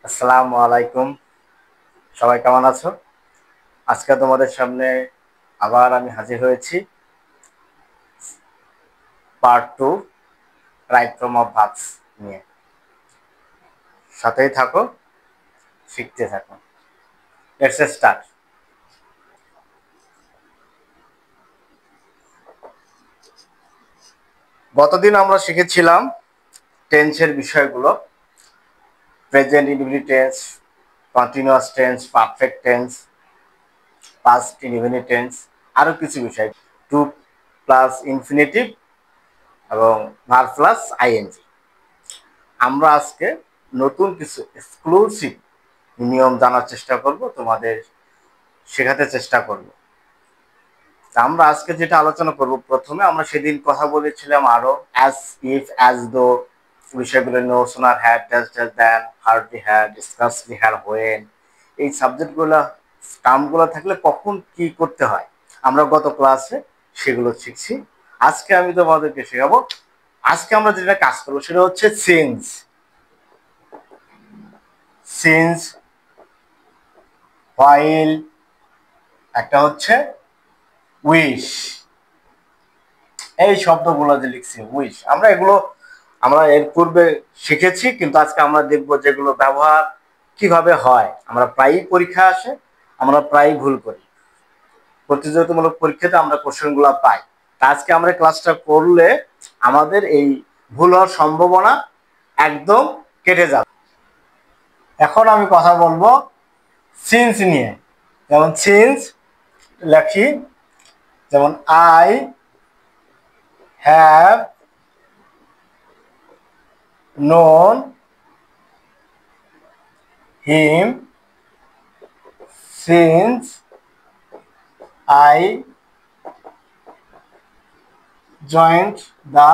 আসসালামু আলাইকুম। সবাই কেমন আছো? আজকে তোমাদের সামনে আবার আমি হাজির হয়েছি part 2 right from of verbs নিয়ে। সাথেই থাকো, শিখতে থাকো। Let's start. গতদিন আমরা শিখেছিলাম টেন্সের বিষয়গুলো, present indefinite tense, continuous tense, perfect tense, past indefinite tense, আরো কিছু বিষয়, টু প্লাস ইনফিনিটিভ এবং ভার্ব প্লাস আইএনজি। আমরা আজকে নতুন কিছু এক্সক্লুসিভ নিয়ম জানার চেষ্টা করব, তোমাদের শেখাতে চেষ্টা করব। আমরা আজকে যেটা আলোচনা করব, প্রথমে আমরা সেদিন কথা বলেছিলাম আরো অ্যাজ ইফ, অ্যাজ দো বিষয়গুলো, নো সোনার হ্যাড, টেস্ট than, hardly had, scarcely had, when, এই সাবজেক্টগুলো টার্মগুলো থাকলে কখন কি করতে হয় আমরা গত ক্লাসে সেগুলো শিখছি। আজকে আমি তোমাদেরকে শেখাবো, আজকে আমরা যেটা কাজ করবো সেটা হচ্ছে সিন্স। সিন্স, হোয়াইল, একটা হচ্ছে উইশ। এই শব্দগুলো যে লিখছি উইশ, আমরা এর পূর্বে শিখেছি, কিন্তু আজকে আমরা দেখবো যেগুলো ব্যবহার কিভাবে হয়। আমরা প্রায়ই পরীক্ষা আসে, আমরা প্রায়ই ভুল করি, প্রতিযোগিতামূলক পরীক্ষাতে আমরা কোশ্চেনগুলো পাই। আজকে আমরা ক্লাসটা করলে আমাদের এই ভুল হওয়ার সম্ভাবনা একদম কেটে যাবে। এখন আমি কথা বলবো সিন্স নিয়ে। যেমন সিন্স লেখি, যেমন I have known him since I joined the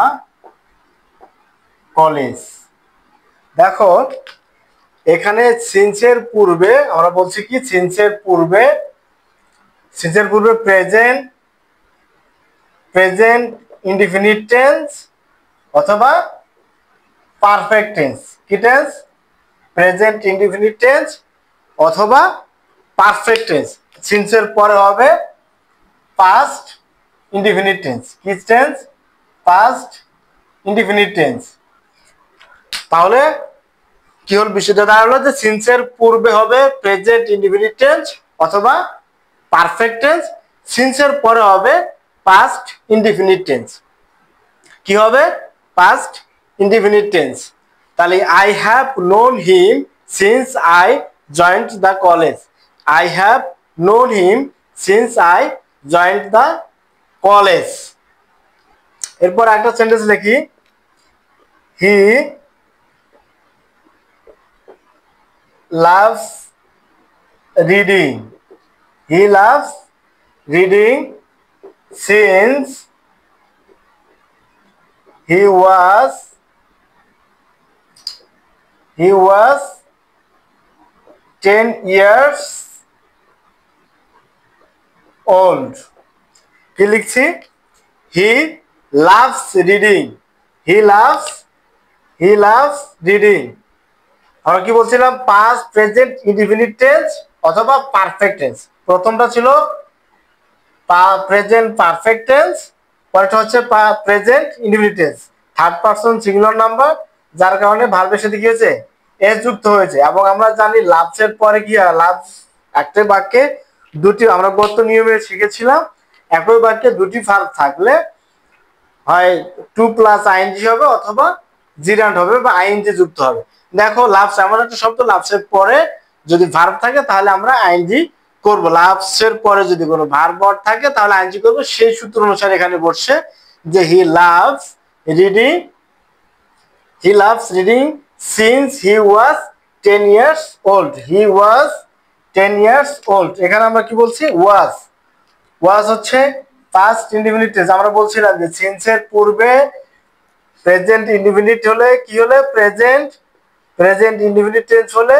college. দেখো এখানে সিন্সের পূর্বে আমরা বলছি কি, সিন্সের পূর্বে প্রেজেন্ট ইনডিফিনিট টেন্স অথবা পারফেক্ট টেন্স। কি টেন্স? প্রেজেন্ট ইনডিফিনিট টেন্স অথবা পারফেক্ট টেন্স। সিন্সের পরে হবে পাস্ট ইনডিফিনিট টেন্স। কি টেন্স? Past indefinite tense. তাহলে কি হল, বিষয়টা দাঁড়ালো যে সিন্সের পূর্বে হবে প্রেজেন্ট ইনডিফিনিট টেন্স অথবা পারফেক্ট টেন্স, সিন্সের পরে হবে পাস্ট ইনডিফিনিট টেন্স। কি হবে? Past indefinite tense. তাহলে I have known him since I joined the college. I have known him since I joined the college. এরপর একটা সেন্টেন্স লিখি, হি loves reading. He loves reading since he was 10 years old. কি লিখছি? He loves reading. He loves reading. আমরা কি বলছিলাম? Past present indefinite tense অথবা perfect tense. প্রথমটা ছিল প্রেজেন্ট পারফেক্ট টেন্স, পরেরটা হচ্ছে present indefinite tense. Third person singular number, যার কারণে ভার্বের সাথে কি হয়েছে? এস যুক্ত হয়েছে। এবং আমরা জানি লাভস এর পরে কি হয়? লাভস একটা বাক্যে দুটি, আমরা গত নিয়মে শিখেছিলাম, একই বাক্যে দুটি ভার্ব থাকলে হয় টু প্লাস আইএনজি হবে অথবা জিরান্ড হবে বা আইএনজি যুক্ত হবে। দেখো লাভস এমন একটা শব্দ, লাভসের পরে যদি ভার্ব থাকে তাহলে আমরা আইএনজি করব। লাভসের পরে যদি কোনো ভার্ব ওয়ার্ড থাকে তাহলে আইএনজি করব। সেই সূত্র অনুসারে এখানে বলছে যে he loves reading since he was 10 years old. He was 10 years old। এখানে আমরা কি বলছি? ওয়াজ হচ্ছে পাস্ট ইনডিফিনিট টেন্স। আমরা বলছিলাম যে সিন্সের পূর্বে প্রেজেন্ট ইনডিফিনিট হলে কি হলে? প্রেজেন্ট ইনডিফিনিট টেন্স হলে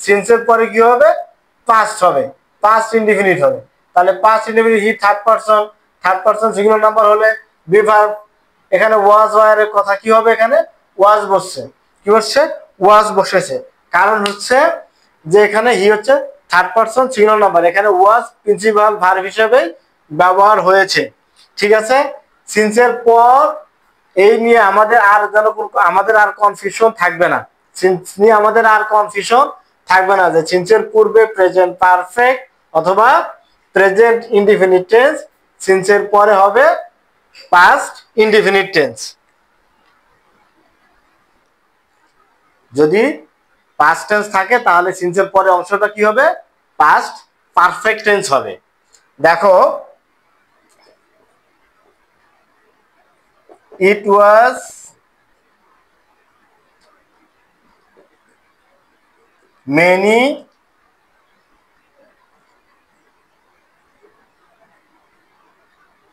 সিন্সের পরে কি হবে? পাস্ট হবে, পাস্ট ইনডিফিনিট হবে। তাহলে past indefinite, he third person singular number হলে বি ভার্ব। এখানে ওয়াজ ওয়ার এর কথা কি হবে? এখানে ওয়াজ বসছে। কি বসছে? ওয়াজ বসেছে। কারণ হচ্ছে যে এখানে হি হচ্ছে থার্ড পারসন সিঙ্গুলার নাম্বার, এখানে ওয়াজ প্রিন্সিপাল ভার্ব হিসেবে ব্যবহার হয়েছে। ঠিক আছে, সিন্সের পর এই নিয়ে আমাদের আর যেন আমাদের আর কনফিউশন থাকবে না, সিন্স নিয়ে আমাদের আর কনফিউশন থাকবে না যে সিন্সের পূর্বে প্রেজেন্ট পারফেক্ট অথবা প্রেজেন্ট ইনডিফিনিট টেন্স, সিন্সের পরে হবে পাস্ট ইনডিফিনিট টেন্স। যদি পাস্ট টেন্স থাকে তাহলে সিন্সের পরে অংশটা কি হবে, পাস্ট পারফেক্ট টেন্স হবে। দেখো, it was many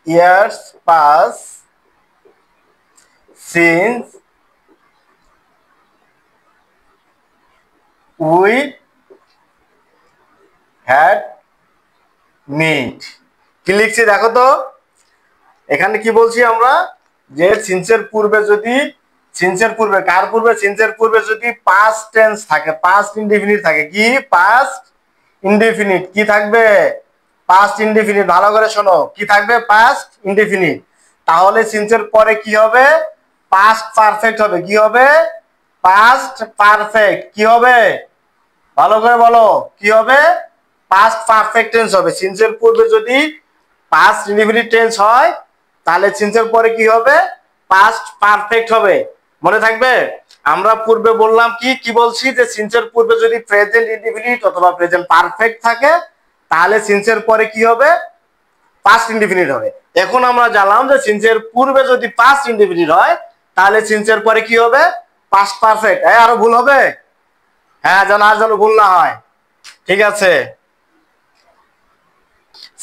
years past since we had met। কি লিখছি দেখো তো, এখানে কি বলছি আমরা, যে সিন্সের পূর্বে যদি, সিন্সের পূর্বে কার পূর্বে, সিন্সের পূর্বে যদি পাস্ট টেন্স থাকে, পাস্ট ইনডিফিনিট থাকে, কি পাস্ট ইনডিফিনিট, কি থাকবে পাস্ট ইনডিফিনিট, ভালো করে শোনো, কি থাকবে পাস্ট ইনডিফিনিট, তাহলে সিন্সের পরে কি হবে, পাস্ট পারফেক্ট হবে। কি হবে, পাস্ট পারফেক্ট। কি হবে, ভালো করে বলো, কি হবে, পাস্ট পারফেক্ট টেন্স হবে। সিন্সের পূর্বে যদি পাস্ট ইনডিফিনিট টেন্স হয় তাহলে সিন্সের পরে কি হবে, পাস্ট পারফেক্ট হবে। মনে থাকবে, আমরা পূর্বে বললাম কি কি বলছি, যে সিন্সের পূর্বে যদি প্রেজেন্ট ইনডিফিনিট অথবা প্রেজেন্ট পারফেক্ট থাকে তাহলে সিন্সের পরে কি হবে, পাস্ট ইনডিফিনিট হবে। এখন আমরা জানলাম যে সিন্সের পূর্বে যদি পাস্ট ইনডিফিনিট হয় তাহলে সিন্সের পরে কি হবে, পাস্ট পারফেক্ট। আরো ভুল হবে, হ্যাঁ, যেন আর যেন ভুল না হয়। ঠিক আছে,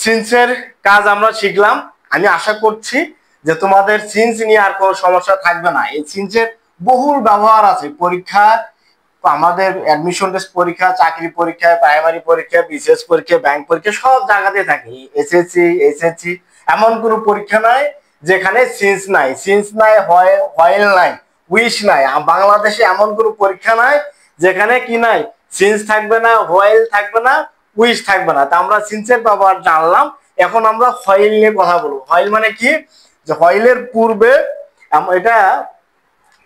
সিন্সের কাজ আমরা শিখলাম। আমি আশা করছি যে তোমাদের সিন্স নিয়ে আর কোনো সমস্যা থাকবে না। এই সিন্সের বহুল ব্যবহার আছে পরীক্ষা, আমাদের অ্যাডমিশন টেস্ট পরীক্ষা, চাকরি পরীক্ষা, প্রাইমারি পরীক্ষা, বিসিএস পরীক্ষা, ব্যাংক পরীক্ষা, সব জায়গাতে থাকে। এসএসসি, এইচএসসি, এমন কোনো পরীক্ষা নাই যেখানে সিন্স নাই। সিন্স নাই, হয়েল নাই, উইশ নাই। বাংলাদেশে এমন কোনো পরীক্ষা নাই যেখানে কি নাই, সিন্স থাকবে না, হয়েল থাকবে না, উইশ থাকবে না। তা আমরা সিন্সের ব্যবহার জানলাম, এখন আমরা হয়েল নিয়ে কথা বলবো। হয়েল মানে কি, যে হয়েলের পূর্বে এটা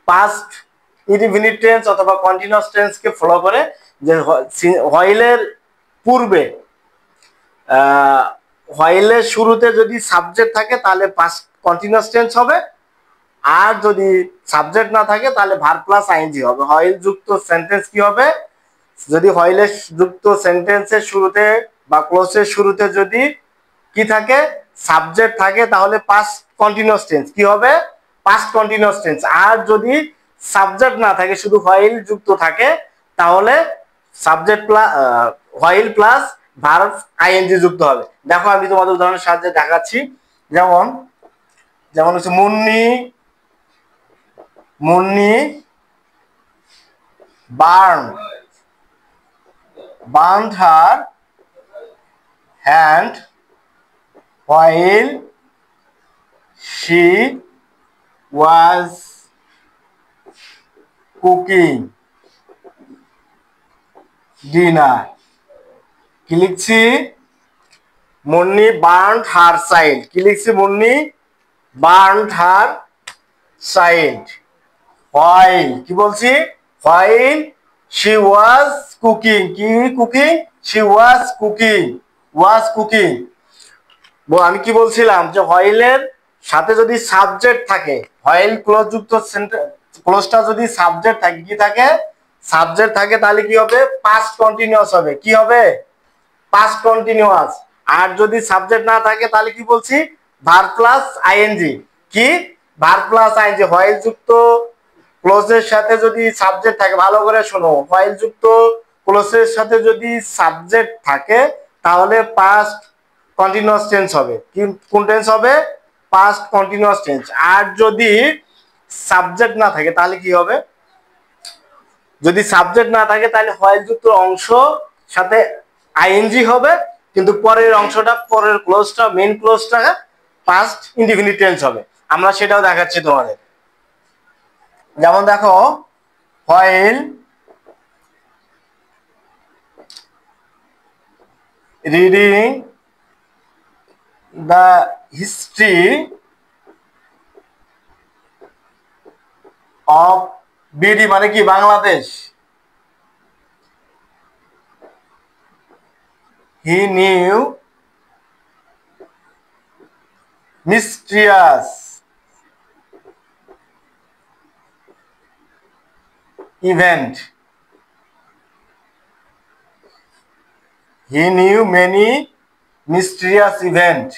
পাস্ট ইনডিফিনিট টেন্স অথবা কন্টিনিউয়াস টেন্স কে ফলো করে, যে হয়েলের পূর্বে হয়েলের শুরুতে যদি সাবজেক্ট থাকে তাহলে পাস্ট কন্টিনিউয়াস টেন্স হবে, আর যদি সাবজেক্ট না থাকে তাহলে ভার্ব প্লাস আইএনজি হবে। হয়েল যুক্ত সেন্টেন্স কি হবে, যদি হয়েলের যুক্ত সেন্টেন্সের শুরুতে বা ক্লোজের শুরুতে যদি কি থাকে, সাবজেক্ট থাকে, তাহলে পাস্ট কন্টিনিউয়াস টেন্স কি হবে, পাস্ট কন্টিনিউয়াস টেন্স। আর যদি সাবজেক্ট না থাকে, শুধু হয়েল যুক্ত থাকে, তাহলে সাবজেক্ট প্লাস হয়েল প্লাস ভার্ব আইএনজি যুক্ত হবে। দেখো আমি তোমাদের উদাহরণের সাহায্যে দেখাচ্ছি। যেমন যেমন হচ্ছে Munni, Munni burned her hand while she was cooking dinner। কি লিখছি, মুন্নি বার্নড হার চাইল্ড। কি লিখছি, Munni burned her child while, কি বলছি, while she was cooking। কি কুকিং, she was cooking। আমি কি বলছিলাম, যে হয়েলের সাথে যদি সাবজেক্ট থাকে, হয়েল ক্লোজ যুক্ত ক্লোজটা যদি সাবজেক্ট থাকে, কি থাকে, সাবজেক্ট থাকে, তাহলে কি হবে, পাস্ট কন্টিনিউয়াস হবে। কি হবে, পাস্ট কন্টিনিউয়াস। আর যদি সাবজেক্ট না থাকে তাহলে কি বলছি, ভার্ব প্লাস আইএনজি। কি, ভার্ব প্লাস আইএনজি। হয়েল যুক্ত ক্লোজের সাথে যদি সাবজেক্ট থাকে, ভালো করে শোনো, হয়েল যুক্ত ক্লোজের সাথে যদি সাবজেক্ট থাকে তাহলে পাস্ট কন্টিনিউয়াস টেন্স হবে। কোন টেন্স হবে, পাস্ট কন্টিনিউয়াস টেন্স। আর যদি সাবজেক্ট না থাকে তাহলে কি হবে, যদি সাবজেক্ট না থাকে তাহলে হয়েল যুক্ত অংশ সাথে আইএনজি হবে, কিন্তু পরের অংশটা, পরের ক্লোজটা, মেইন ক্লোজটা পাস্ট ইনডিফিনিট টেন্স হবে। আমরা সেটাও দেখাচ্ছি তোমাদের। যেমন দেখো, while reading the history of BD মানে কি Bangladesh. He new mysterious event, he knew many mysterious event.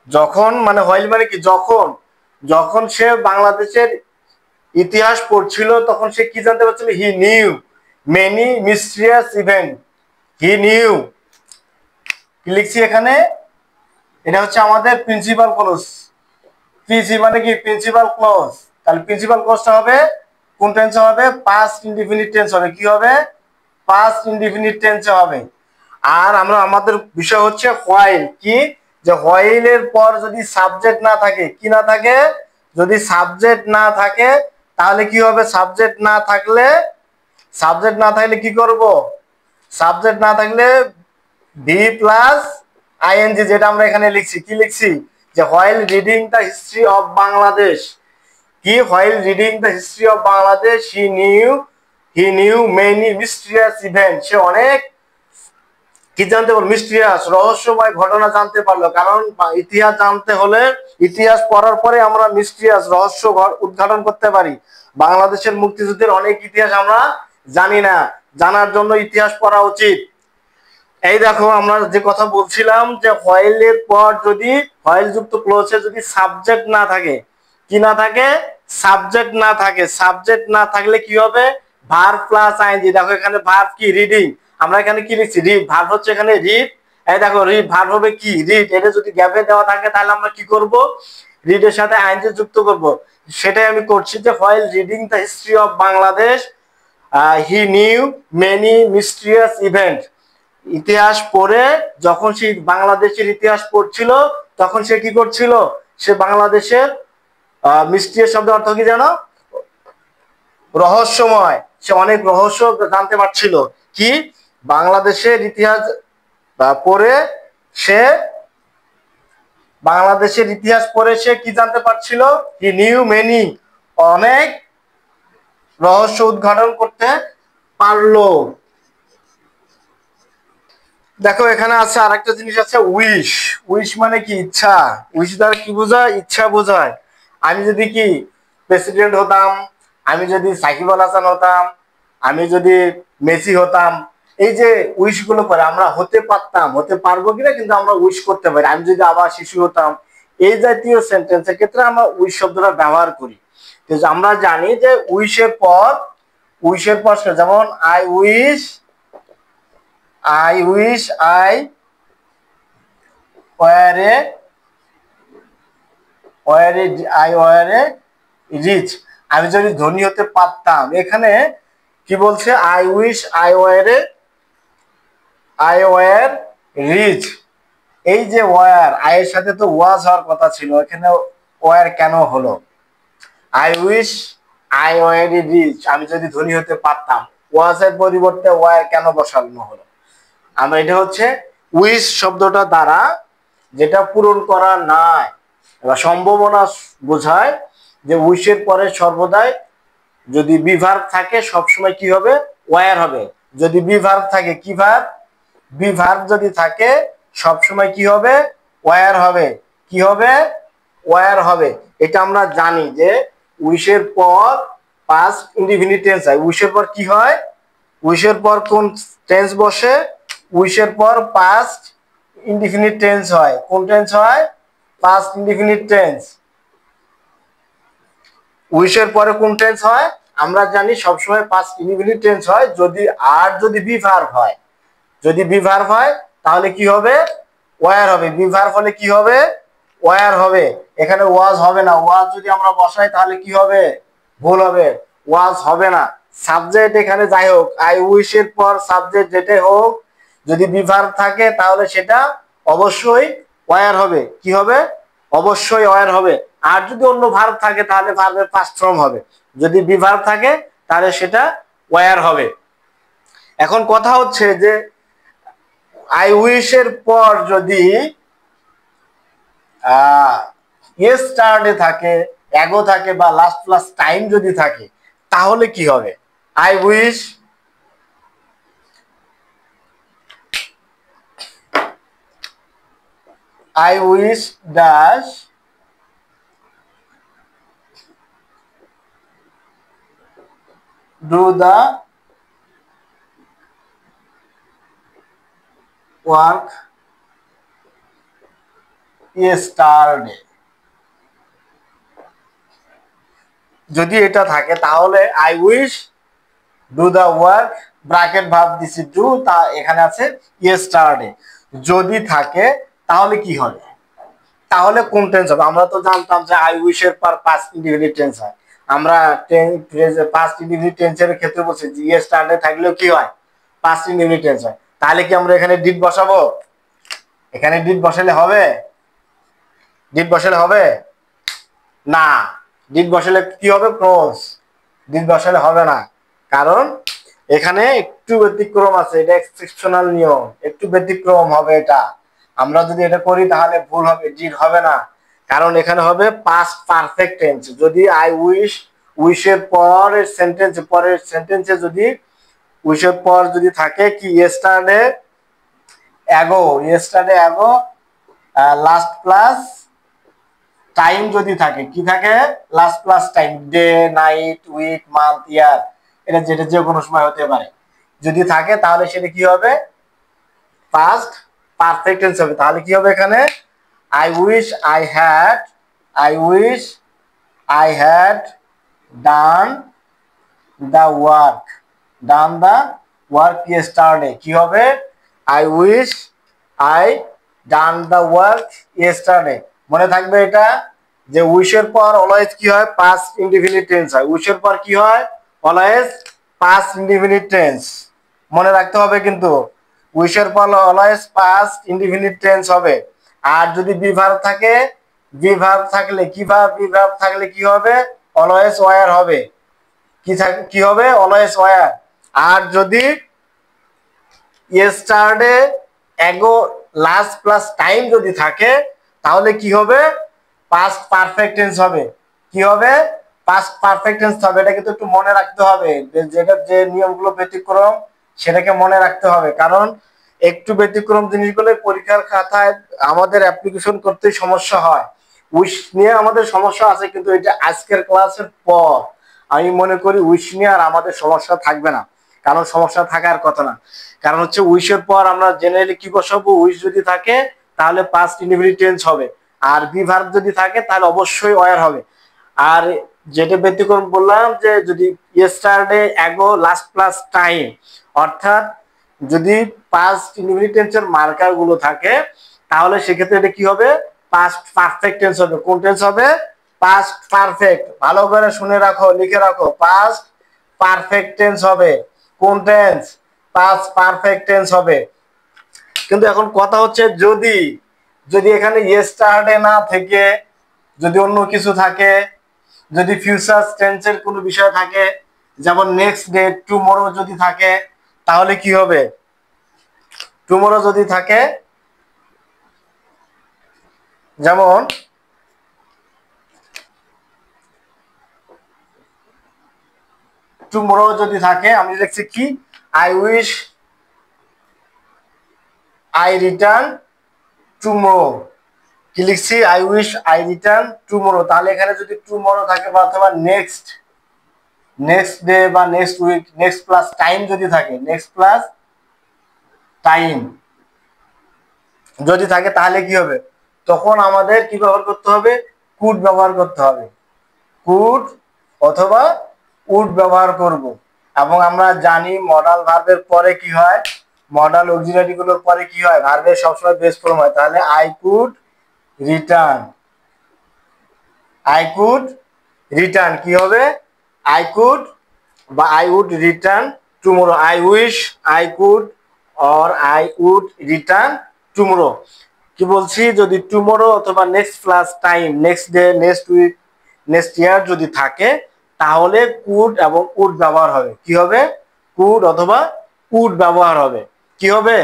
যখন মানে হইল মানে কি যখন, যখন সে বাংলাদেশের ইতিহাস পড়ছিল তখন সে কি জানতে পারছিল, হি knew many mysterious event. He knew কি লিখছি এখানে, এটা হচ্ছে আমাদের প্রিন্সিপাল ক্লজ। পিসি মানে কি প্রিন্সিপাল ক্লজ, তাহলে প্রিন্সিপাল ক্লজটা হবে কোন টেন্সে হবে, পাস্ট ইনডিফিনিট টেন্স হবে। কি হবে, পাস্ট ইনডিফিনিট টেন্সে হবে। আর আমরা আমাদের বিষয় হচ্ছে হোয়াইল, কি যে হোয়াইলের পর যদি সাবজেক্ট না থাকে, কি না থাকে, যদি সাবজেক্ট না থাকে তাহলে কি হবে, সাবজেক্ট না থাকলে, সাবজেক্ট না থাকলে কি করব, সাবজেক্ট না থাকলে ভি প্লাস আইএনজি, যেটা আমরা এখানে লিখছি, কি লিখছি যে while reading the history of Bangladesh, কি while reading the history of Bangladesh he knew many mysterious event, সে অনেক কি জানতে পারলো, মিস্ট্রিয়াস রহস্যময় ঘটনা জানতে পারলো। কারণ ইতিহাস জানতে হলে, ইতিহাস পড়ার পরে আমরা মিস্ট্রিয়াস রহস্য উদ্ঘাটন করতে পারি। বাংলাদেশের মুক্তিযুদ্ধের অনেক ইতিহাস আমরা জানি না, জানার জন্য ইতিহাস পড়া উচিত। এই দেখো আমরা যে কথা বলছিলাম যে হোয়াইলের পর যদি হোয়াইল যুক্ত ক্লোজে যদি সাবজেক্ট না থাকে, কি না থাকে, সাবজেক্ট না থাকে, সাবজেক্ট না থাকলে কি হবে, ভার্ব প্লাস আইএনজি। দেখো এখানে ভার্ব কি রিডিং, আমরা এখানে কি লিখছি রিড, ভার্ব হচ্ছে এখানে রিড। এই দেখো রিড ভার্ব হবে কি রিড, এটা যদি গ্যাপে দেওয়া থাকে তাহলে আমরা কি করব, রিডের সাথে আইএনজি যুক্ত করব। সেটাই আমি করছি যে while reading the history of Bangladesh he knew many mysterious event. ইতিহাস পড়ে যখন সে বাংলাদেশের ইতিহাস পড়ছিল তখন সে কি করছিল, সে বাংলাদেশের মিস্ট্রিয়াস শব্দের অর্থ কি জানো, রহস্যময়, সে অনেক রহস্য জানতে পারছিল। কি বাংলাদেশের ইতিহাস পড়ে সে, বাংলাদেশের ইতিহাস পড়ে সে কি জানতে পারছিল, হি নিউ মেনি, অনেক রহস্য উদ্ঘাটন করতে পারলো। দেখো এখানে আছে আরেকটা জিনিস আছে উইশ, উইশ মানে কি ইচ্ছা, উইশ দ্বারা কি বোঝায়, ইচ্ছা বোঝায়। আমি যদি কি প্রেসিডেন্ট হতাম, আমি যদি সাকিব আল হাসান হতাম, আমি যদি মেসি হতাম, এই যে উইশ গুলো করে আমরা হতে পারতাম, হতে পারবো কিনা কিন্তু আমরা উইশ করতে পারি। আমি যদি আবার শিশু হতাম, এই জাতীয় সেন্টেন্সের ক্ষেত্রে আমরা উইশ শব্দটা ব্যবহার করি। কিন্তু আমরা জানি যে উইশের পর, উইশের পর যেমন I wish, I wish I were a rich, আমি যদি ধনী হতে পারতাম। এখানে কি বলছে, I wish I were rich, এই যে ওয়ার, আয়ের সাথে তো ওয়াজ হওয়ার কথা ছিল, এখানে ওয়ার কেন হলো, I wish I were rich, আমি যদি ধনী হতে পারতাম, ওয়াজের পরিবর্তে ওয়ার কেন বসানো হলো। আমরা এটা হচ্ছে উইশ শব্দটা দ্বারা যেটা পূরণ করা নাই বা সম্ভাবনা বোঝায়, যে উইশের পরে সর্বদাই যদি বি ভার্ব থাকে সবসময় কি হবে, ওয়ার হবে। যদি বি ভার্ব থাকে, কি ভার্ব, বি ভার্ব যদি থাকে সবসময় কি হবে, ওয়ার হবে। কি হবে, ওয়ার হবে। এটা আমরা জানি যে উইশের পর পাস্ট ইনডিফিনিট টেন্স হয়। উইশের পর কি হয়, উইশের পর কোন টেন্স বসে, উইশের পর পাস্ট ইনডিফিনিট টেন্স হয়। কোন টেন্স হয়, পাস্ট ইনডিফিনিট টেন্স। উইশের পরে কোন টেন্স হয়, আমরা জানি সবসময় পাস্ট ইনডিফিনিট টেন্স হয় যদি, আর যদি বি ভার্ব হয়, যদি বি ভার্ব হয় তাহলে কি হবে, ওয়ার হবে। বি ভার্ব হলে কি হবে, ওয়ার হবে। এখানে ওয়াজ হবে না, ওয়াজ যদি আমরা বসাই তাহলে কি হবে, ভুল হবে, ওয়াজ হবে না। সাবজেক্ট এখানে যাই হোক, আই উইশের পর সাবজেক্ট যেটাই হোক, যদি বি ভার্ব থাকে তাহলে সেটা অবশ্যই ওয়ার হবে। কি হবে, অবশ্যই ওয়ার হবে। আর যদি অন্য ভার্ব থাকে তাহলে ভার্বের পাস্ট ফর্ম হবে। যদি বি ভার্ব থাকে তাহলে সেটা ওয়ার হবে। এখন কথা হচ্ছে যে আই উইশ এর পর যদি ইয়েস্টারডে থাকে, এগো থাকে বা লাস্ট প্লাস টাইম যদি থাকে তাহলে কি হবে? I wish dash do the work yesterday। যদি এটা থাকে তাহলে I wish do the work, bracket verb দিছি ডু, তা এখানে আছে ইয়েস্টারডে। যদি থাকে তাহলে কি হবে? তাহলে কোন টেন্স হবে? আমরা তো জানতাম যে আই উইশ এর পর পাস্ট ইনডিফিনিট টেন্স হয়। আমরা পাস্ট ইনডিফিনিট টেন্সের ক্ষেত্রে বলছি যে ইয়েস্টারডে থাকলেও কি হয়? পাস্ট ইনডিফিনিট টেন্স হয়। তাহলে কি আমরা এখানে ডিড বসাবো? এখানে ডিড বসালে হবে? ডিড বসালে হবে না। ডিড বসালে কি হবে? ক্লোজ। ডিড বসালে হবে না, কারণ এখানে একটু ব্যতিক্রম আছে, এটা এক্সেপশনাল নিয়ম, একটু ব্যতিক্রম হবে এটা। আমরা যদি এটা করি তাহলে ভুল হবে, ডিড হবে না, কারণ এখানে হবে পাস্ট পারফেক্ট টেন্স। যদি আই উইশ, উইশের পরের সেন্টেন্সে যদি উইশের পর যদি থাকে কি yesterday ago last plus time যদি থাকে, কি থাকে? Last plus time, day, night, week, month, year, এটা যেটা যে কোনো সময় হতে পারে। যদি থাকে তাহলে সেটা কি হবে? পাস্ট পারফেক্ট টেন্স হবে। তাহলে কি হবে এখানে? I wish I had done the work yesterday. কি হবে? I wish I done the work yesterday. মনে থাকবে এটা, যে উইশের পর অলওয়েজ কি হয়? পাস্ট ইনডিফিনিট টেন্স হয়। উইশের পর কি হয়? Always past indefinite tense. মনে রাখতে হবে কিন্তু, উইশের পর অলওয়েজ পাস্ট ইনডিফিনিট টেন্স হবে। আর যদি বি ভার্ব থাকে, বি ভার্ব থাকলে কি হবে? অলওয়েজ ওয়্যার হবে। কি হবে? Always were. আর যদি yesterday ago last plus time যদি থাকে তাহলে কি হবে? পাস্ট পারফেক্ট টেন্স হবে। কি হবে? পাস্ট পারফেক্ট টেন্স হবে। এটা কিন্তু একটু মনে রাখতে হবে, যেটা যে নিয়মগুলো ব্যতিক্রম সেটাকে মনে রাখতে হবে, কারণ একটু ব্যতিক্রম জিনিসগুলো পরীক্ষার খাতায় আমাদের অ্যাপ্লিকেশন করতে সমস্যা হয়। উইশ নিয়ে আমাদের সমস্যা আছে, কিন্তু এটা আজকের ক্লাসের পর আমি মনে করি উইশ নিয়ে আর আমাদের সমস্যা থাকবে না, কারণ সমস্যা থাকার কথা না। কারণ হচ্ছে উইশের পর আমরা জেনারেলি কি বসাবো? উইশ যদি থাকে তাহলে পাস্ট ইনডিফিনিট টেন্স হবে, আর বি ভার্ব যদি থাকে তাহলে অবশ্যই ওয়্যার হবে। আর যেটা ব্যতিক্রম বললাম, যে যদি yesterday ago last plus time, অর্থাৎ যদি পাস্ট ইনডিফিনিট টেন্সের মার্কার গুলো থাকে তাহলে সেক্ষেত্রে এটা কি হবে? পাস্ট পারফেক্ট টেন্স হবে। কোন টেন্স হবে? Past perfect. ভালো করে শুনে রাখো, লিখে রাখো, পাস্ট পারফেক্ট টেন্স হবে। কোন টেন্স? পাস্ট পারফেক্ট টেন্স হবে। কিন্তু এখন কথা হচ্ছে, যদি যদি এখানে ইয়েস্টারডে না থেকে যদি অন্য কিছু থাকে, যদি ফিউচার টেন্সের কোনো বিষয় থাকে, যেমন নেক্সট ডে, টুমরো যদি থাকে তাহলে কি হবে? টুমরো যদি থাকে, যেমন টুমরো যদি থাকে, আমি লিখছি কি? I wish I return tomorrow. কি লিখছি? I wish I return tomorrow. তাহলে এখানে যদি টুমরো থাকে বা অথবা নেক্সট ডে বা next week, next plus time যদি থাকে, নেক্সট প্লাস টাইম যদি থাকে তাহলে কি হবে? তখন আমাদের কি ব্যবহার করতে হবে? কুড ব্যবহার করতে হবে। কুড অথবা উড ব্যবহার করব। এবং আমরা জানি মডাল ভার্বের পরে কি হয়? মডাল অক্সিলারি গুলোর পরে কি হয়? ভার্বের সবসময় বেস ফর্ম হয়। তাহলে আই কুড রিটার্ন, কি হবে? আই কুড বা I would return tomorrow. I wish I could or I would return tomorrow. কি বলছি? যদি টুমরো অথবা next plus time, next day, next week, next year যদি থাকে তাহলে কুড এবং উড ব্যবহার হবে। কি হবে? কুড অথবা উড ব্যবহার হবে। কি হবে?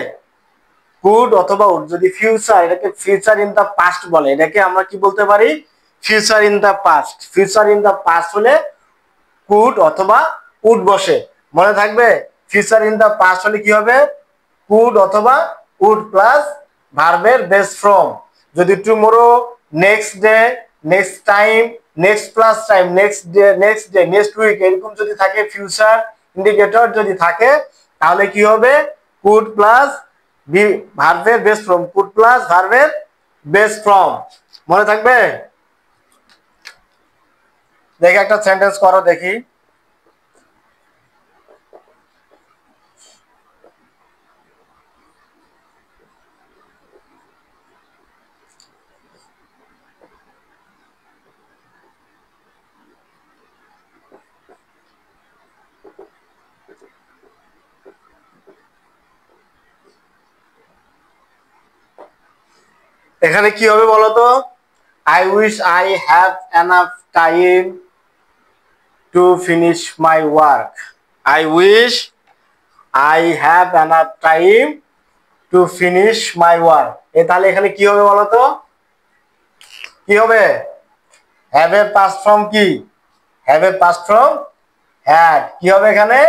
কুড অথবা উড। যদি ফিউচার, এটাকে ফিউচার ইন দা পাস্ট বলে, এটাকে আমরা কি বলতে পারি, future in the past. Future in the past হলে কুড অথবা উড বসে, মনে থাকবে। ফিউচার ইন দা পাস্ট হলে কি হবে, কুড অথবা উড প্লাস ভার্বের বেস ফ্রম। যদি tomorrow, next day, next time, next plus time, next day, next week, এরকম যদি থাকে, ফিউচার ইন্ডিকেটর যদি থাকে, তাহলে কি হবে, কুড প্লাস ভার্বের বেস ফ্রম, কুড প্লাস ভার্বের বেস ফ্রম, মনে থাকবে। দেখে একটা সেন্টেন্স করো দেখি। এখানে কি হবে বলতো, I wish I have enough time to finish my work. I wish I have enough time to finish my work. তাহলে এখানে কি হবে বলতো, কি হবে, হ্যাভ এর পাস্ট ফর্ম কি, হ্যাভ এর পাস্ট ফর্ম হ্যাড। কি হবে এখানে,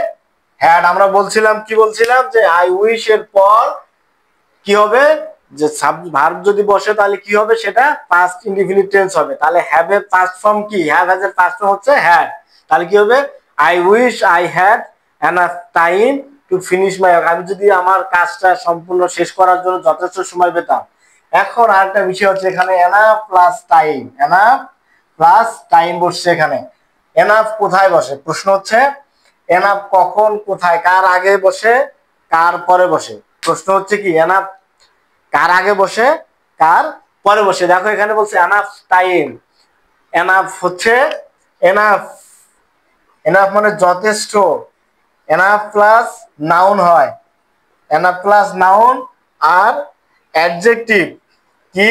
হ্যাড। আমরা বলছিলাম, কি বলছিলাম, যে আই উইশ এর পর কি হবে, যে ভার্ব যদি বসে তাহলে কি হবে, সেটা পাস্ট ইনডিফিনিট টেন্স হবে। তাহলে হ্যাভ এর পাস্ট ফর্ম কি, হ্যাভ এর পাস্ট ফর্ম হচ্ছে হ্যাড। তাহলে কি হবে, I wish I had enough time to finish my work. আমি যদি আমার কাজটা সম্পূর্ণ শেষ করার জন্য যথেষ্ট সময় পেতাম। এখন আরেকটা বিষয় হচ্ছে, এখানে enough plus time, enough plus time বসছে এখানে। এনাফ কোথায় বসে, প্রশ্ন হচ্ছে এনাফ কখন, কোথায়, কার আগে বসে, কার পরে বসে। প্রশ্ন হচ্ছে কি, এনাফ কার আগে বসে, কার পরে বসে। দেখো এখানে বলছে এনাফ টাইম। এনাফ হচ্ছে, এনাফ, এনাফ মানে যথেষ্ট। এনাফ প্লাস নাউন হয়, এনাফ প্লাস নাউন। আর অ্যাডজেক্টিভ কি,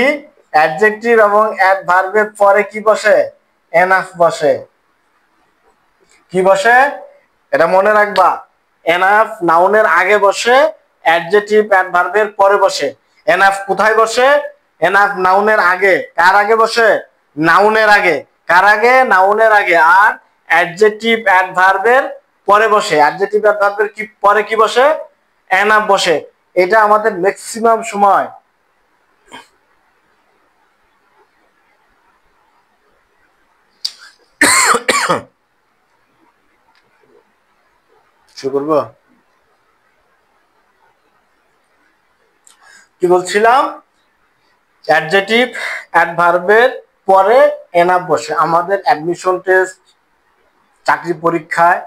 অ্যাডজেক্টিভ এবং ভার্বের পরে কি বসে, এনাফ বসে। কি বসে, এটা মনে রাখবা। এনাফ নাউনের আগে বসে, অ্যাডজেক্টিভ ভার্বের পরে বসে। এনাফ কোথায় বসে, এনাফ নাউনের আগে। কার আগে বসে, নাউনের আগে। কার আগে, নাউনের আগে। আর অ্যাডজেক্টিভ ভার্বের পরে বসে। অ্যাডজেক্টিভ ভার্বের কি পরে কি বসে, এনাফ বসে। এটা আমাদের ম্যাক্সিমাম সময় শুরু করবো, কি বলছিলাম, অ্যাডজেক্টিভ অ্যাডভার্বের পরে এনাফ বসে। আমাদের অ্যাডমিশন টেস্ট, চাকরি পরীক্ষায়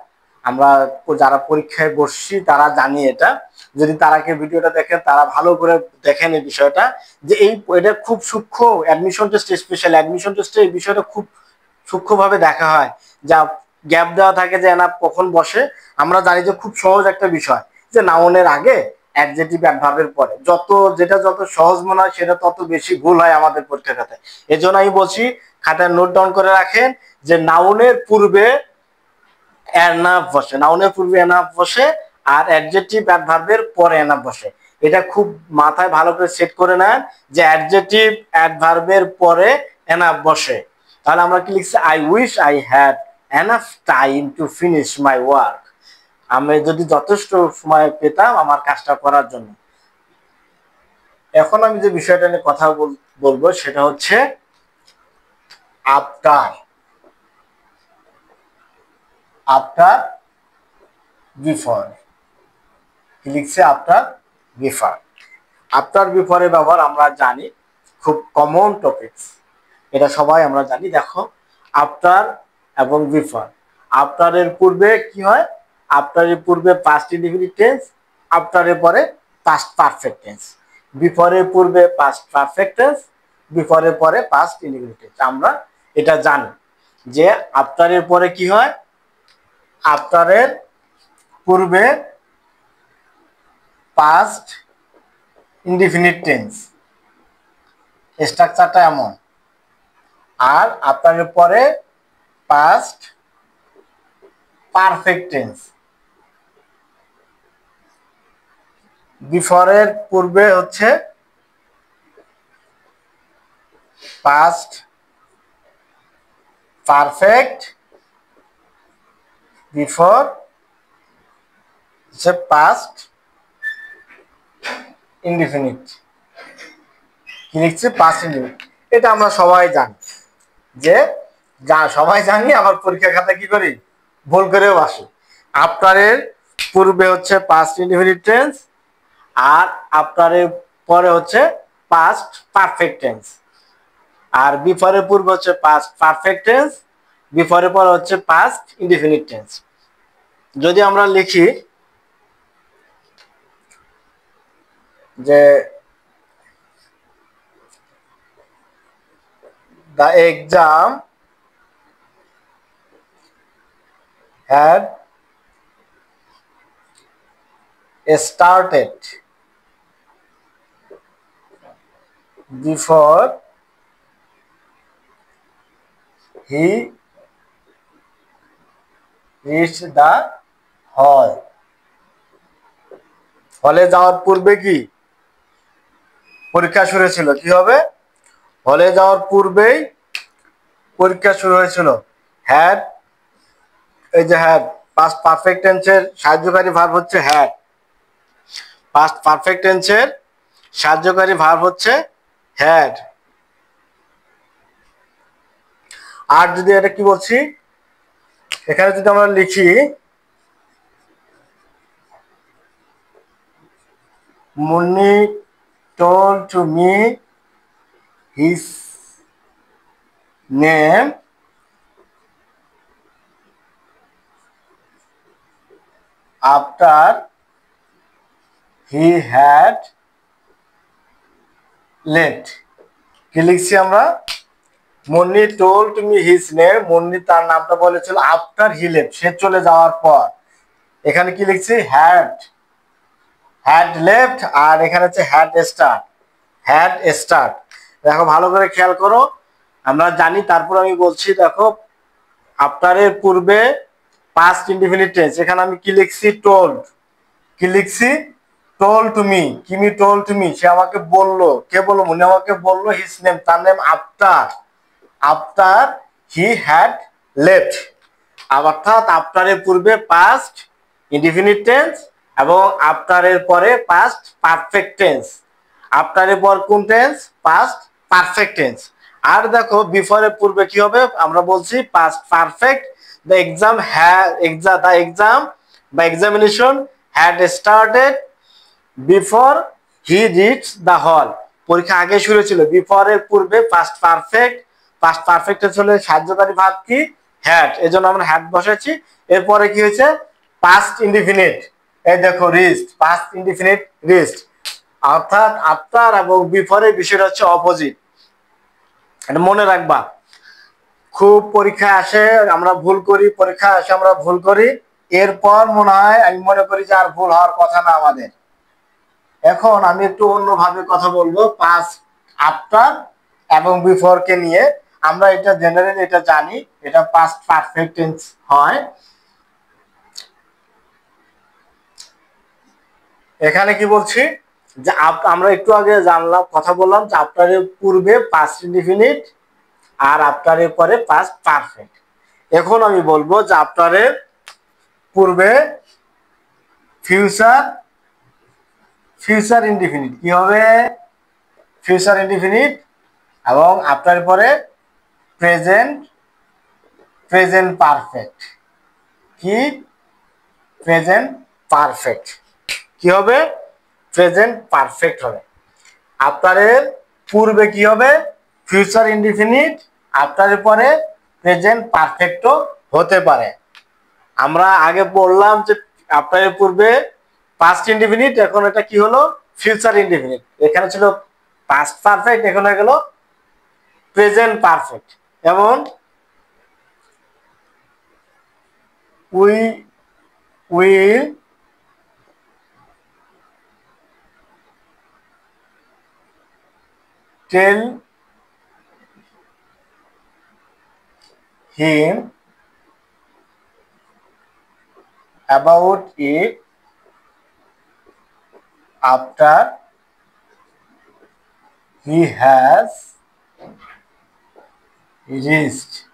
আমরা যারা পরীক্ষায় বসছি তারা জানি এটা। যদি তারাকে ভিডিওটা দেখেন, তারা ভালো করে দেখেন এই বিষয়টা, যে এটা খুব সূক্ষ্ম। অ্যাডমিশন টেস্ট, স্পেশাল অ্যাডমিশন টেস্টে এই বিষয়টা খুব সূক্ষ্মভাবে দেখা হয়। যা গ্যাপ দেওয়া থাকে যে এনাফ কখন বসে। আমরা জানি যে খুব সহজ একটা বিষয়, যে নাউনের আগে অ্যাডজেক্টিভ অ্যাডভার্বের পরে। যেটা যত সহজ মনে হয় সেটা তত বেশি ভুল হয় আমাদের পরীক্ষার খাতায়। এজন্য আমি বলছি, খাতায় নোট ডাউন করে রাখেন যে নাউনের পূর্বে এনাফ বসে, নাউনের পূর্বে এনাফ বসে, আর অ্যাডজেক্টিভ অ্যাডভার্বের পরে এনাফ বসে। এটা খুব মাথায় ভালো করে সেট করে নেন, যে অ্যাডজেক্টিভ অ্যাডভার্বের পরে এনাফ বসে। তাহলে আমরা কি লিখছি, I wish I had enough time to finish my work. আমি যদি যথেষ্ট সময় পেতাম আমার কাজটা করার জন্য। এখন আমি যে বিষয়টা নিয়ে কথা বলবো সেটা হচ্ছে আফটার। After, before. কি লিখছে, আফটার, বিফোর। আফটার বিফোরের ব্যবহার আমরা জানি, খুব কমন টপিকস, এটা সবাই আমরা জানি। দেখো, আফটার এবং বিফোর। আফটারের পূর্বে কি হয়, আফটারের পূর্বে পাস্ট ইনডিফিনিট টেন্স, আফটারের পরে পাস্ট পারফেক্ট টেন্স। বিফোরের পূর্বে পাস্ট পারফেক্ট টেন্স, বিফোরের পরে পাস্ট ইনডিফিনিট টেন্স। আমরা এটা জানি যে আফটারের পরে কি হয়, আফটারের পূর্বে পাস্ট ইনডিফিনিট টেন্স, স্ট্রাকচারটা এমন। আর আফটারের পরে পাস্ট পারফেক্ট টেন্স। বিফোরের পূর্বে হচ্ছে পাস্ট পারফেক্ট, বিফোর হচ্ছে পাস্ট ইনডিফিনিট। কি লিখছি? Past indefinite. এটা আমরা সবাই জানি, যে সবাই জানি, আবার পরীক্ষা খাতায় কি করি, ভুল করেও আসে। আফটারের পূর্বে হচ্ছে পাস্ট ইনডিফিনিট টেন্স, আর আফটারের পরে হচ্ছে পাস্ট পারফেক্ট টেন্স। আর বিফোরের পূর্বে হচ্ছে পাস্ট পারফেক্ট টেন্স, বিফোরের পরে হচ্ছে পাস্ট ইনডিফিনিট টেন্স। যদি আমরা লিখি যে the exam had started before he reached the hall. হলে যাওয়ার পূর্বে কি পরীক্ষা শুরু হয়েছিল? কি হবে? হলে যাওয়ার পূর্বেই পরীক্ষা শুরু হয়েছিল। হ্যাড, এই যে হ্যাড, পাস্ট পারফেক্ট টেন্সের সাহায্যকারী ভার্ব হচ্ছে হ্যাড। পাস্ট পারফেক্ট টেন্সের সাহায্যকারী ভার্ব হচ্ছে হ্যাড। আর যদি এটা কি বলছি, এখানে যদি আমরা লিখি Munni told to me his name after he had left. কি লিখছি আমরা? Munni told me his name, Munni তার নামটা বলেছিল আফটার হি লেফট, সে চলে যাওয়ার পর। এখানে কি লিখছি? হ্যাড লেফট, আর এখানে হচ্ছে হ্যাড স্টার্ট। দেখো ভালো করে খেয়াল করো, আমরা জানি, তারপর আমি বলছি। দেখো আফটারের পূর্বে পাস্ট ইনডিফিনিট টেন্স, এখানে আমি কি লিখছি? টোল্ড। কি লিখছি? Told to me. কিমি টোল্ড টু মি, সে আমাকে বললো। কে বললো? মুন্নি আমাকে বললো হিজ নেম, তার name after he had left. অর্থাৎ আফটারের পূর্বে পাস্ট ইনডিফিনিট টেন্স এবং আফটারের পরে পাস্ট পারফেক্ট টেন্স। আফটারের পর কোন টেন্স? Past perfect tense. আর দেখো বিফোরের পূর্বে কি হবে? আমরা বলছি পাস্ট পারফেক্ট। দ্য এক্সাম বা examination had started before he reach the hall. পরীক্ষা আগে শুরু ছিল। বিফোরের পূর্বে পাস্ট পারফেক্ট হলে সাহায্যকারী ভার্ব কি? হ্যাড, এজন্য আমরা হ্যাড বসাচ্ছি। এরপরে কি হয়েছে? Past indefinite. এই দেখো রিচড, পাস্ট ইনডিফিনিট রিচড। অর্থাৎ আফটার এবং বিফোরের বিষয়টা হচ্ছে অপোজিট। এটা মনে রাখবা। খুব পরীক্ষা আসে আমরা ভুল করি, পরীক্ষা আসে আমরা ভুল করি, এরপর মনে হয়, আমি মনে করি যে আর ভুল হওয়ার কথা না আমাদের। এখন আমি একটু অন্যভাবে কথা বলবো, পাস্ট, আফটার এবং বিফোর কে নিয়ে। আমরা এটা জেনারেলি এটা জানি, এটা পাস্ট পারফেক্ট টেন্স হয়। এখানে কি বলছি যে আমরা একটু আগে জানলাম, কথা বললাম যে আফটারের পূর্বে পাস্ট ইনডিফিনিট আর আফটারের পরে পাস্ট পারফেক্ট। এখন আমি বলবো যে আফটারের পূর্বে ফিউচার ইনডিফিনিট কি হবে? Future indefinite. এবং আফটারের পরে প্রেজেন্ট পারফেক্ট। কি? Present perfect. কি হবে? প্রেজেন্ট পারফেক্ট হবে। আফটারের পূর্বে কি হবে? ফিউচার ইনডিফিনিট, আফটারের পরে প্রেজেন্ট পারফেক্টও হতে পারে। আমরা আগে বললাম যে আফটারের পূর্বে পাস্ট ইনডিফিনিট, এখন এটা কি হলো? Future indefinite. এখানে ছিল পাস্ট পারফেক্ট, এখন হয়ে গেল প্রেজেন্ট পারফেক্ট। যেমন we will tell him about it after he has reached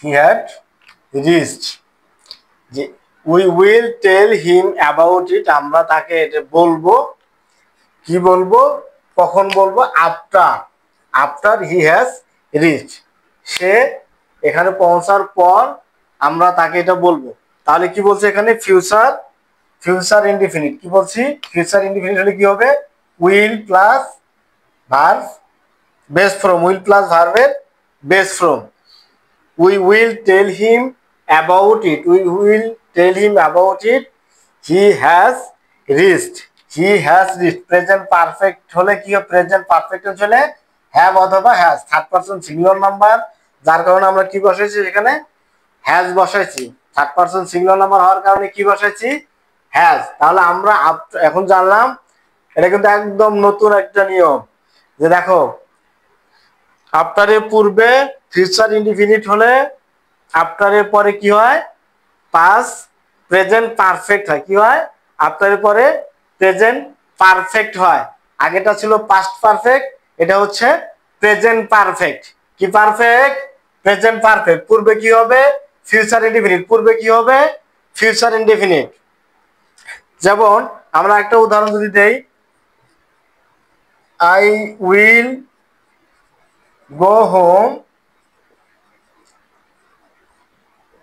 he had reached যে we will tell him about it আমরা তাকে এটা বলবো কি বলবো কখন বলবো আফটার হি হ্যাজ রিচ সে এখানে পৌঁছার পর আমরা তাকে এটা বলবো তাহলে কি বলছে এখানে ফিউচার ইনডিফিনিট কি বলছি ফিউচার ইনডিফিনিট হলে কি হবে will plus verb base form will plus ভার্বের base form we will tell him about it we will tell him about it he has reached present perfect হলে কি হবে প্রেজেন্ট পারফেক্ট হলে হ্যাভ অথবা has third person singular number যার কারণে আমরা কি বসাইছি এখানে হ্যাজ বসাইছি থার্ড পারসন সিঙ্গুলার নাম্বার হওয়ার কারণে কি বসাইছি হ্যাজ তাহলে আমরা এখন জানলাম এটা কিন্তু একদম নতুন একটা নিয়ম যে দেখো আফটারের পূর্বে ফিউচার ইনডিফিনিট হলে আফটারের পরে কি হয় পাস্ট প্রেজেন্ট পারফেক্ট হয় কি হয় আফটারের পরে প্রেজেন্ট পারফেক্ট হয় আগেটা ছিল পাস্ট পারফেক্ট এটা হচ্ছে প্রেজেন্ট পারফেক্ট কি পারফেক্ট প্রেজেন্ট পারফেক্ট পূর্বে কি হবে ফিউচার ইনডিফিনিট পূর্বে কি হবে ফিউচার ইনডিফিনিট যেমন আমরা একটা উদাহরণ যদি দেই I will go home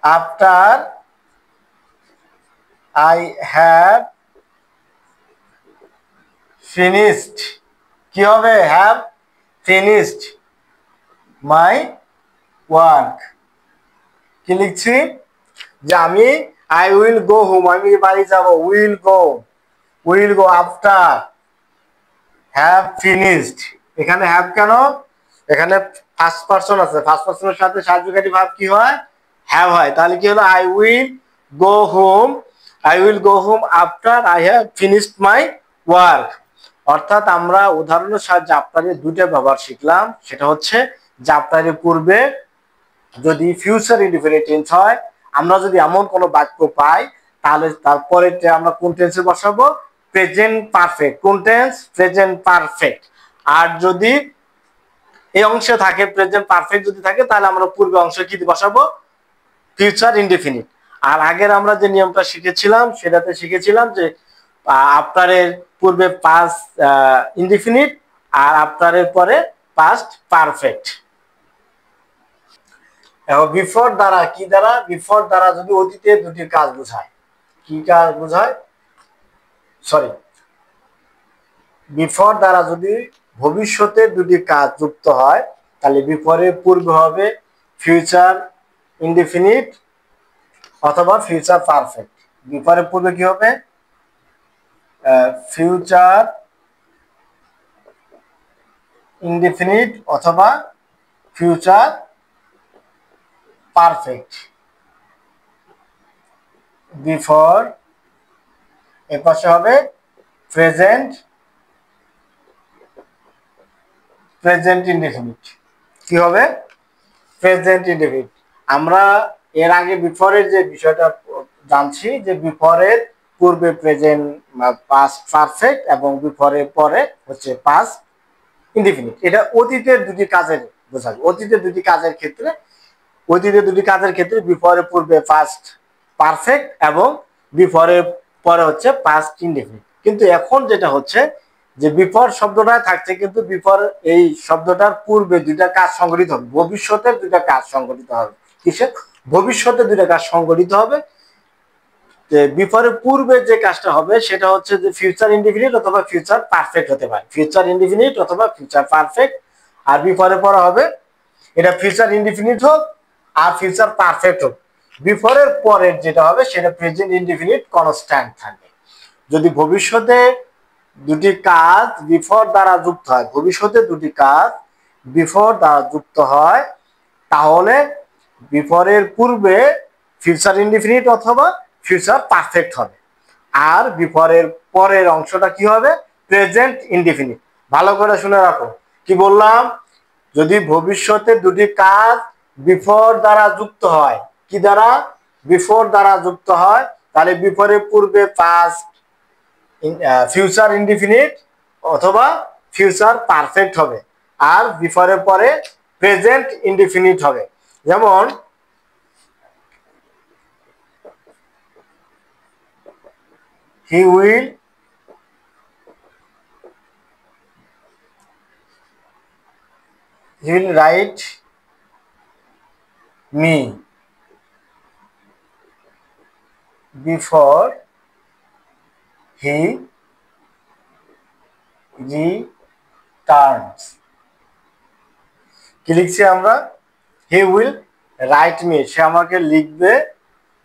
after I have finished কি হবে have finished my work কি লিখছি যে আমি I will go home আমি বাড়ি যাব will go after have finished এখানে have কেন এখানে ফার্স্ট পারসন আছে ফার্স্ট পারসনের সাথে সাহায্যকারী ভার্ব কি হয় হ্যাভ হয় তাহলে কি হলো I will go home after I have finished my work অর্থাৎ আমরা উদাহরণের সাহায্যে আফটারের দুইটা ব্যবহার শিখলাম সেটা হচ্ছে যে আফটারের পূর্বে যদি ফিউচার ইনডিফিনিট টেন্স হয় আমরা যদি এমন কোনো বাক্য পাই তাহলে তারপরে আমরা কোন টেন্সে বসাবো প্রেজেন্ট পারফেক্ট কোন টেন্স প্রেজেন্ট পারফেক্ট আর যদি এই অংশে থাকে প্রেজেন্ট পারফেক্ট যদি থাকে তাহলে আমরা পূর্বে অংশে কি বসাবো ফিউচার ইনডিফিনিট আর আগের আমরা যে নিয়মটা শিখেছিলাম সেটাতে শিখেছিলাম যে আফটারের পূর্বে পাস্ট ইনডিফিনিট আর আফটারের পরে পাস্ট পারফেক্ট এখন বিফোর দ্বারা কি দ্বারা বিফোর দ্বারা যদি অতীতের দুটি কাজ বোঝায় কি কাজ বোঝায় সরি বিফোর দ্বারা যদি ভবিষ্যতে দুটি কাজ যুক্ত হয় তাহলে বিফোরে পূর্বে হবে ফিউচার ইনডিফিনিট অথবা ফিউচার পারফেক্ট বিফোরে পূর্বে কি হবে ফিউচার ইনডিফিনিট অথবা ফিউচার পারফেক্ট বিফোর এর পাশে হবে প্রেজেন্ট ইনডিফিনিট কি হবে প্রেজেন্ট ইনডিফিনিট আমরা এর আগে বিফোরের যে বিষয়টা জানছি যে বিফোরের পূর্বে প্রেজেন্ট পাস্ট পারফেক্ট এবং বিফোরের পরে হচ্ছে পাস্ট ইনডিফিনিট এটা অতীতের দুটি কাজের বোঝাবে অতীতের দুটি কাজের ক্ষেত্রে বিফোরের পূর্বে পাস্ট পারফেক্ট এবং বিফোরের পরে হচ্ছে পাস্ট ইনডিফিনিট কিন্তু এখন যেটা হচ্ছে যে বিফোর শব্দটা থাকছে কিন্তু বিফোর এই শব্দটার পূর্বে দুইটা কাজ সংঘটিত হবে ভবিষ্যতের দুইটা কাজ সংঘটিত হবে কিসের ভবিষ্যতে দুইটা কাজ সংঘটিত হবে বিফোরের পূর্বে যে কাজটা হবে সেটা হচ্ছে যে ফিউচার ইনডিফিনিট অথবা ফিউচার পারফেক্ট হতে পারে ফিউচার ইনডিফিনিট অথবা ফিউচার পারফেক্ট আর বিফোরের পরে হবে এটা ফিউচার ইনডিফিনিট হোক আর ফিউচার পারফেক্ট হোক বিফোরের পরের যেটা হবে সেটা প্রেজেন্ট ইনডিফিনিট কনস্ট্যান্ট থাকবে যদি ভবিষ্যতে দুটি কাজ বিফোর দ্বারা যুক্ত হয় ভবিষ্যতে দুটি কাজ বিফোর দ্বারা যুক্ত হয় তাহলে বিফোরের পূর্বে ফিউচার ইনডিফিনিট অথবা ফিউচার পারফেক্ট হবে। আর বিফোরের পরের অংশটা কি হবে? Present indefinite. ভালো করে শুনে রাখো কি বললাম। যদি ভবিষ্যতে দুটি কাজ বিফোর দ্বারা যুক্ত হয়, কি দ্বারা? বিফোর দ্বারা যুক্ত হয়, তাহলে বিফোরের পূর্বে পাস্ট ফিউচার ইনডিফিনিট অথবা ফিউচার পারফেক্ট হবে, আর বিফোরের পরে প্রেজেন্ট ইনডিফিনিট হবে। যেমন he will write me before he returns. কি লিখছি আমরা? হি উইল রাইট মি, সে আমাকে লিখবে,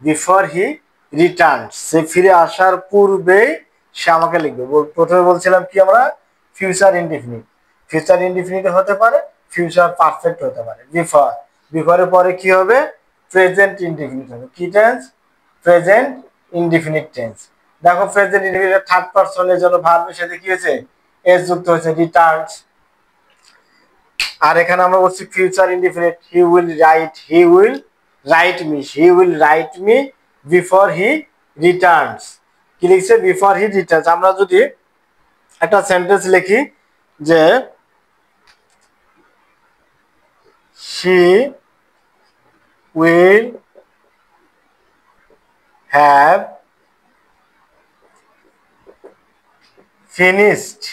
বিফোর হি রিটার্নস, সে ফিরে আসার পূর্বেই সে আমাকে লিখবে। প্রথমে বলছিলাম কি আমরা? Future indefinite. ফিউচার ইনডিফিনিট হতে পারে, ফিউচার পারফেক্ট হতে পারে। বিফোর, বিফোরের পরে কি হবে? প্রেজেন্ট ইনডিফিনিট হবে। কি টেন্স? Present indefinite tense. দেখো প্রেজেন্ট ইনডিফিনিট থার্ড পারসনের জন্য ভার্বের সাথে কি হয়েছে? এস যুক্ত হয়েছে, রিটার্নস। আর এখানে আমরা বলছি future indefinite, he will write, he will write me, he will write me before he returns. কি লিখছে? Before he returns. আমরা যদি একটা সেন্টেন্স লিখি যে she will have finished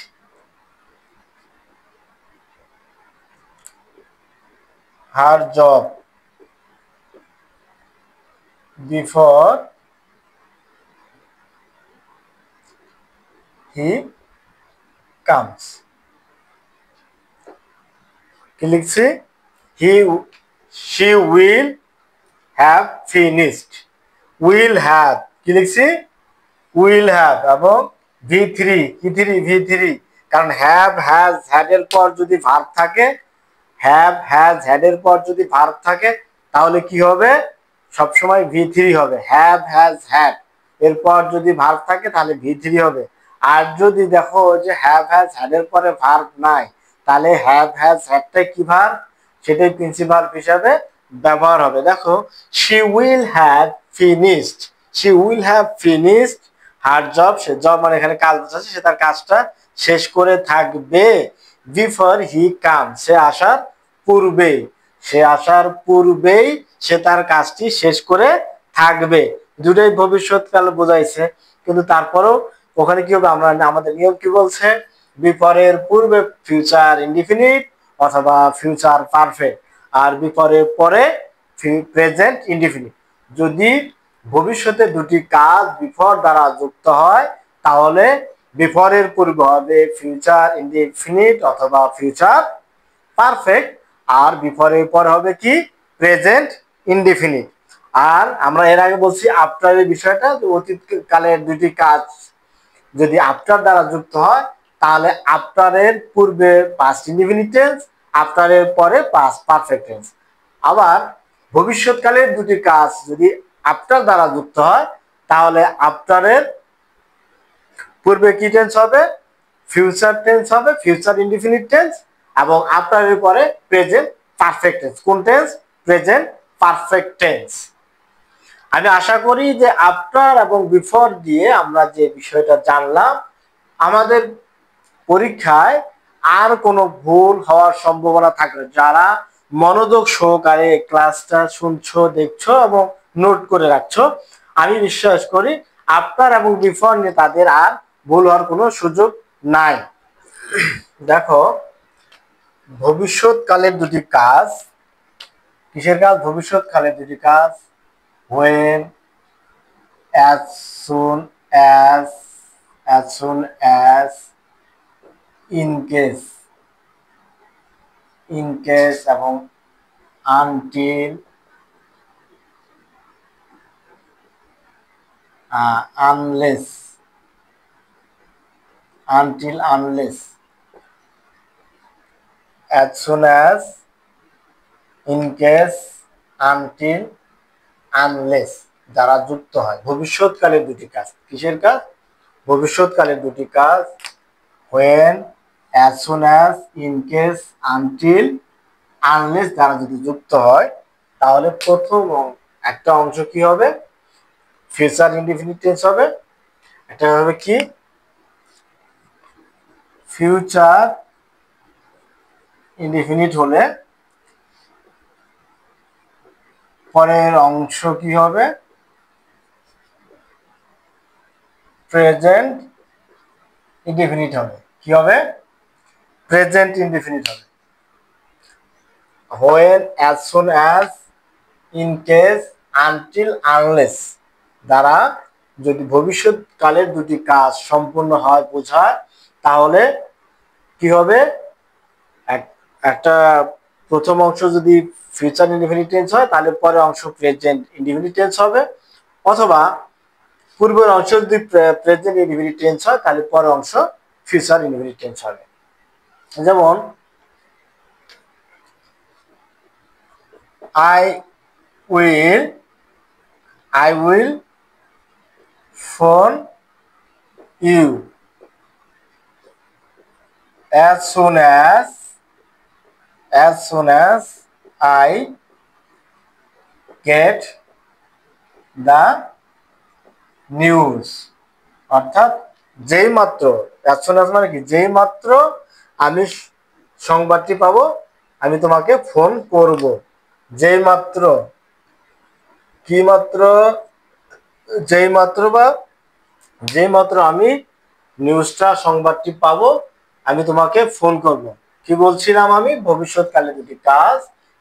her job before he comes. কি লিখছি? she will have finished, will have, কি লিখছি? উইল হ্যাভ এবং V3, কি থ্রি? V3, কারণ হ্যাভ হ্যাজ হ্যাড এর পর যদি ভার্ব থাকে, হ্যাভ হ্যাজ হ্যাড এর পর যদি ভার্ব থাকে তাহলে কি হবে? সবসময় V3 হবে। হ্যাভ হ্যাজ হ্যাড এরপর যদি ভার্ব থাকে তাহলে V3 হবে। আর যদি দেখো যে হ্যাভ হ্যাজ হ্যাড এর পরে ভার্ব নাই, তাহলে হ্যাভ হ্যাজ হ্যাডটাই কি ভার্ব? সেটাই প্রিন্সিপাল হিসাবে ব্যবহার হবে। দেখো she will have finished, she will have finished her job, say job মানে এখানে কাজ বোঝাচ্ছে, সে তার কাজটা শেষ করে থাকবে। বিফোর হি কাম, সে আসার পূর্বেই, সে আসার পূর্বেই সে তার কাজটি শেষ করে থাকবে। দুটোই ভবিষ্যৎকাল বোঝাইছে, কিন্তু তারপরেও ওখানে কি হবে? আমরা আমাদের নিয়ম কি বলছে? বিফোরের পূর্বে ফিউচার ইনডিফিনিট অথবা ফিউচার পারফেক্ট, আর বিফোরের পরে প্রেজেন্ট ইনডিফিনিট। যদি ভবিষ্যতে দুটি কাজ বিফোর দ্বারা যুক্ত হয় তাহলে বিফোরের পূর্বে হবে ফিউচার ইনডিফিনিট অথবা ফিউচার পারফেক্ট, আর বিফোরের পর হবে কি? Present indefinite. আর আমরা এর আগে বলছি আফটারের বিষয়টা, অতীতকালের দুটি কাজ যদি আফটার দ্বারা যুক্ত হয় তাহলে আফটারের পূর্বে পাস্ট ইনডিফিনিট টেন্স, আফটারের পরে পাস্ট পারফেক্ট টেন্স। আবার ভবিষ্যৎকালের দুটি কাজ যদি আফটার দ্বারা যুক্ত হয় তাহলে আফটারের পূর্বে কি টেন্স হবে? ফিউচার টেন্স হবে, ফিউচার ইনডিফিনিট টেন্স, এবং আফটারের পরে প্রেজেন্ট পারফেক্ট টেন্স। কোন টেন্স? Present perfect tense. আমি আশা করি যে আফটার এবং বিফোর দিয়ে আমরা যে বিষয়টা জানলাম, আমাদের পরীক্ষায় আর কোনো ভুল হওয়ার সম্ভাবনা থাকবে। যারা মনোযোগ সহকারে ক্লাসটা শুনছো, দেখছো এবং নোট করে রাখছো, আমি বিশ্বাস করি আফটার এবং বিফোর নিয়ে তাদের আর ভুল হওয়ার কোনো সুযোগ নাই। দেখো ভবিষ্যৎকালের দুটি কাজ, কিসের কাজ? ভবিষ্যৎকালের দুটি কাজ। when, as soon as, as soon as, in case, in case এবং until, unless, until unless, as soon as, in case, until unless। দ্বারা যুক্ত হয়। ভবিষ্যৎকালের দুটি কাজ, কিসের কাজ? ভবিষ্যৎকালের দুটি কাজ, when, as soon as, in case, until, unless দ্বারা যদি যুক্ত হয় তাহলে প্রথম একটা অংশ কি হবে? ফিউচার ইনডিফিনিট টেন্স হবে। এটা হবে কি? ফিউচার ইনডিফিনিট হলে পরের অংশ কি হবে? প্রেজেন্ট ইনডিফিনিট হবে। কি হবে? প্রেজেন্ট ইনডিফিনিট হবে। when, as soon as, in case, until, unless দ্বারা যদি ভবিষ্যৎকালের দুটি কাজ সম্পূর্ণ হয় বোঝায় তাহলে কি হবে? একটা প্রথম অংশ যদি ফিউচার ইনডিফিনিট টেন্স হয় তাহলে পরের অংশ প্রেজেন্ট ইনডিফিনিট টেন্স হবে, অথবা পূর্বের অংশ যদি প্রেজেন্ট ইনডিফিনিট টেন্স হয় তাহলে পরের অংশ ফিউচার ইনডিফিনিট টেন্স হবে। যেমন I will phone you as soon as I get the news। অর্থাৎ যেই মাত্র, as soon as মানে কি? যেই মাত্র আমি সংবাদটি পাবো আমি তোমাকে ফোন করব। যেই মাত্র, কি মাত্র? যেই মাত্র বা যেই মাত্র আমি নিউজটা সংবাদটি পাবো আমি তোমাকে ফোন করব। কি বলছিলাম আমি? ভবিষ্যৎকালে দুটি কাজ,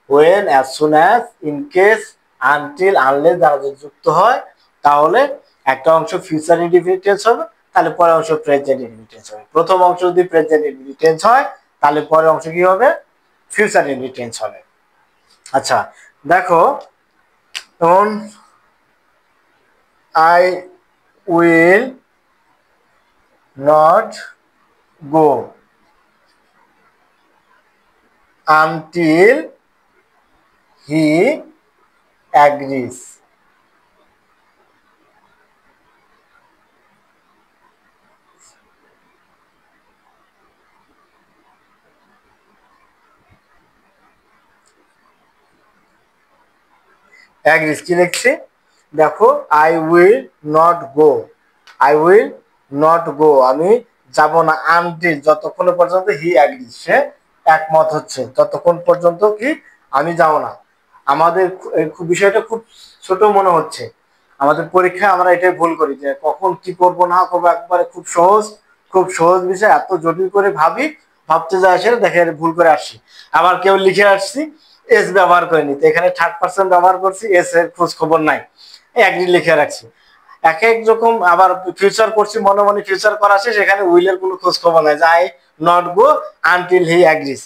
when, as soon as, in case, until, unless দ্বারা যদি যুক্ত হয় তাহলে একটা অংশ ফিউচার ইনডিফিনিট টেন্স হবে, তাহলে পরের অংশ প্রেজেন্ট ইনডিফিনিট টেন্স হবে। প্রথম অংশ যদি প্রেজেন্ট ইনডিফিনিট টেন্স হয় তাহলে পরের অংশ কি হবে? ফিউচার ইনডিফিনিট টেন্স হবে। আচ্ছা দেখো, তখন I will not go until he agrees। agrees কি লিখছি? দেখো, I will not go, I will not go আমি যাব না, until যতক্ষণ পর্যন্ত he agrees সে একমত হচ্ছে, ততক্ষণ পর্যন্ত কি আমি যাব না। আমাদের বিষয়টা খুব ছোট মনে হচ্ছে, আমাদের পরীক্ষায় আমরা এটাই ভুল করি যে কখন কি করব না করবো একবারে খুব সহজ বিষয় এত জটিল করে ভাবতে যায় সেটা দেখে ভুল করে আসছি। আবার কেউ লিখে আসছি এস ব্যবহার করিনি, তো এখানে থার্ড পারসন ব্যবহার করছি, এস এর খোঁজ খবর নাই, একই লিখে রাখছি। এক এক রকম আবার ফিউচার করছি, মনে মনে ফিউচার করা আছে, সেখানে উইলের কোনো খোঁজ খবর নাই, যে I not go until he agrees.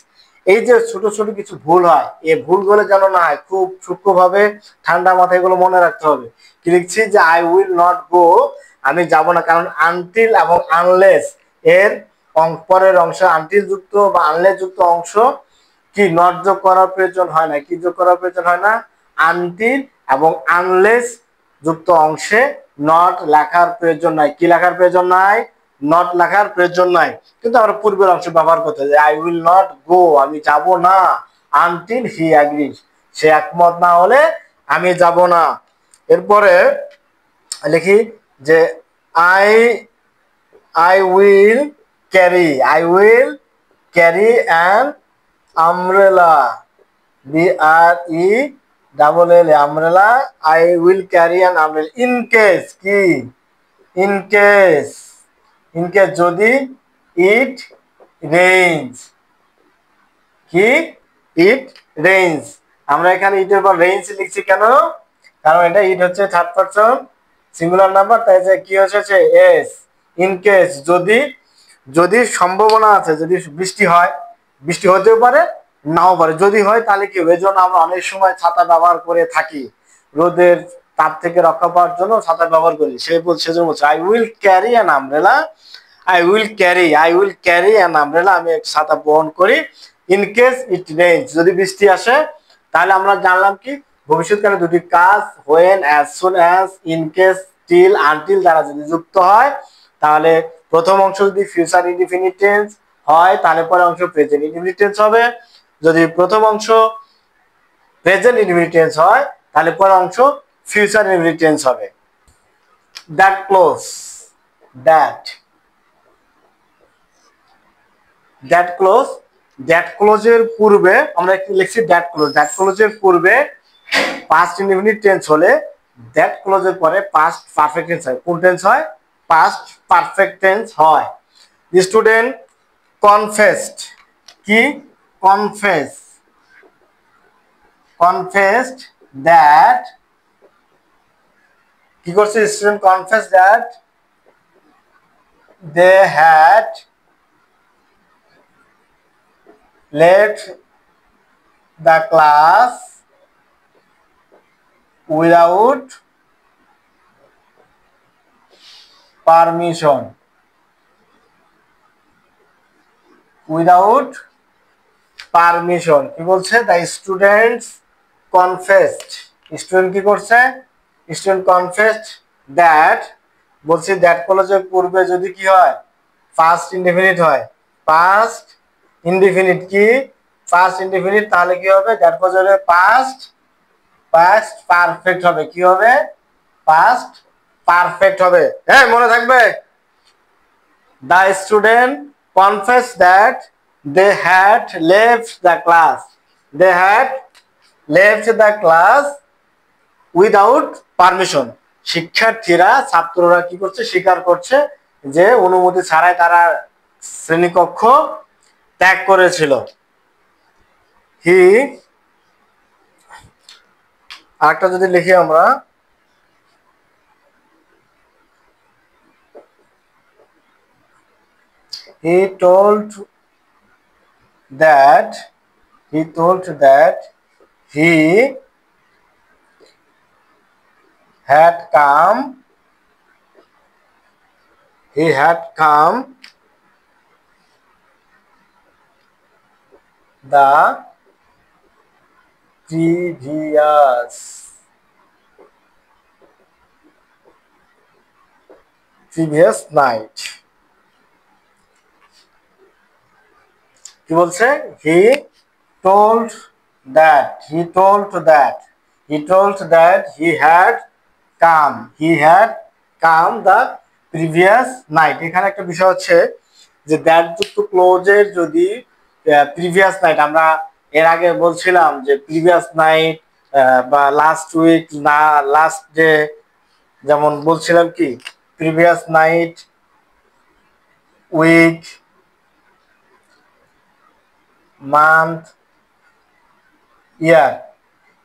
এই যে ছোট ছোট কিছু ভুল হয়, এই ভুলগুলো যেন না হয়, খুব সূক্ষ্মভাবে ঠান্ডা মাথায় এগুলো মনে রাখতে হবে। কি লিখছি? যে আই উইল নট গো আমি যাব না, কারণ আনটিল এবং আনলেস এর পরের অংশ আনটিল যুক্ত বা আনলেস যুক্ত অংশ কি নট যোগ করার প্রয়োজন হয় না। কি যোগ করার প্রয়োজন হয় না? আনটিল এবং আনলেস যুক্ত অংশে নট লেখার প্রয়োজন নাই। কি লেখার প্রয়োজন নাই? নট লেখার প্রয়োজন নাই। কিন্তু আমরা পূর্বের অংশ ব্যবহার করতে যে আই উইল নট গো আমি যাব না, আনটিল হি অ্যাগ্রিজ সে একমত না হলে আমি যাব না। এরপরে লিখি যে I I will carry an umbrella, BRELL umbrella। I will carry an umbrella in case কি? in case যদি it rains। কি? it rains। আমরা এখানে ইট এর পর রেইনস লিখছি কেন? কারণ এটা ইট হচ্ছে থার্ড পারসন সিঙ্গুলার নাম্বার, তাই যে কি হচ্ছে এস। ইন কেস যদি সম্ভাবনা আছে, যদি বৃষ্টি হয়, বৃষ্টি হতেও পারে নাও পারে, যদি হয় তাহলে কি হবে? এজন্য আমরা অনেক সময় ছাতা ব্যবহার করে থাকি, রোদের তাপ থেকে রক্ষা পাওয়ার জন্য ছাতা ব্যবহার করি। সেজন্য বলছে I will carry an umbrella, I will carry an umbrella আমি এক ছাতা বহন করি। ইন কেস ইট রেইনস যদি বৃষ্টি আসে, তাহলে আমরা জানলাম কি ভবিষ্যৎকালে দুটি কাজ when, as soon as, in case, till, until দ্বারা যদি যুক্ত হয় তাহলে প্রথম অংশ যদি ফিউচার ইনডিফিনিট টেন্স হয় তাহলে পরের অংশ প্রেজেন্ট ইনডিফিনিট টেন্স হবে। যদি প্রথম অংশ প্রেজেন্ট ইনডিফিনিট টেন্স হয় তাহলে পরের অংশ ফিউচার ইনডিফিনিট টেন্স হবে। That clause, that that clause, that ক্লোজের পূর্বে আমরা কি লিখছি দ্যাট ক্লোজ, দ্যাট ক্লোজের পূর্বে পাস্ট ইনডিফিনিট টেন্স হলে দ্যাট ক্লোজের পরে পাস্ট পারফেক্ট টেন্স হয়। কোন টেন্স হয়? পাস্ট পারফেক্ট টেন্স হয়। দি স্টুডেন্ট কনফেসড, কি কনফেস, কনফেসড দ্যাট, কি করছে student confess that they had left the class without permission, without permission কি বলছে? the students confessed, স্টুডেন্ট কি করছে? স্টুডেন্ট confessed that, বলছি দ্যাট ক্লজের পূর্বে যদি কি হয় পাস্ট ইনডিফিনিট হয়, পাস্ট ইনডিফিনিট কি পাস্ট ইনডিফিনিট তাহলে কি হবে? দ্যাট ক্লজের পাস্ট পাস্ট পারফেক্ট হবে। কি হবে? পাস্ট পারফেক্ট হবে। হ্যাঁ মনে থাকবে। The student confess that they had left the class, they had left the class without permission, শিক্ষার্থীরা ছাত্ররা কি করছে? স্বীকার করছে যে অনুমতি ছাড়াই তারা শ্রেণীকক্ষ ত্যাগ করেছিল। হি, আরেকটা যদি লিখি আমরা, he told that he had come the previous night, কি বলছে? he told that he had come the previous night। এখানে একটা বিষয় হচ্ছে যে দ্যাট যুক্ত ক্লোজের যদি প্রিভিয়াস নাইট, আমরা এর আগে বলছিলাম যে প্রিভিয়াস নাইট বা লাস্ট উইক না লাস্ট ডে, যেমন বলছিলাম কি প্রিভিয়াস নাইট, উইক, মান্থ, ইয়ার,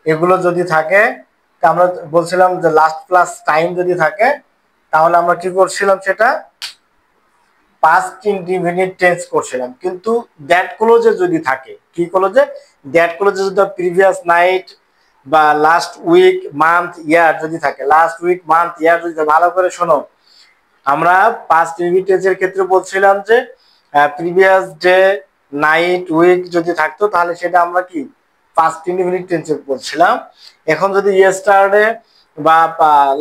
এগুলো যদি থাকে আমরা বলছিলাম যে লাস্ট প্লাস টাইম যদি থাকে তাহলে আমরা কি করছিলাম? সেটা পাস্ট ইনডিফিনিট টেন্স করছিলাম। কিন্তু দ্যাট ক্লোজে যদি থাকে, কি ক্লোজে? দ্যাট ক্লোজে যদি প্রিভিয়াস নাইট বা লাস্ট উইক, মান্থ, ইয়ার যদি থাকে, লাস্ট উইক, মান্থ, ইয়ার যদি, ভালো করে শোনো, আমরা পাস্ট ইনডিফিনিট টেন্সের ক্ষেত্রে বলছিলাম যে প্রিভিয়াস ডে, নাইট, উইক যদি থাকতো তাহলে সেটা আমরা কি পাস্ট ইনডিফিনিট টেন্সে বলছিলাম। এখন যদি ইয়েস্টারডে বা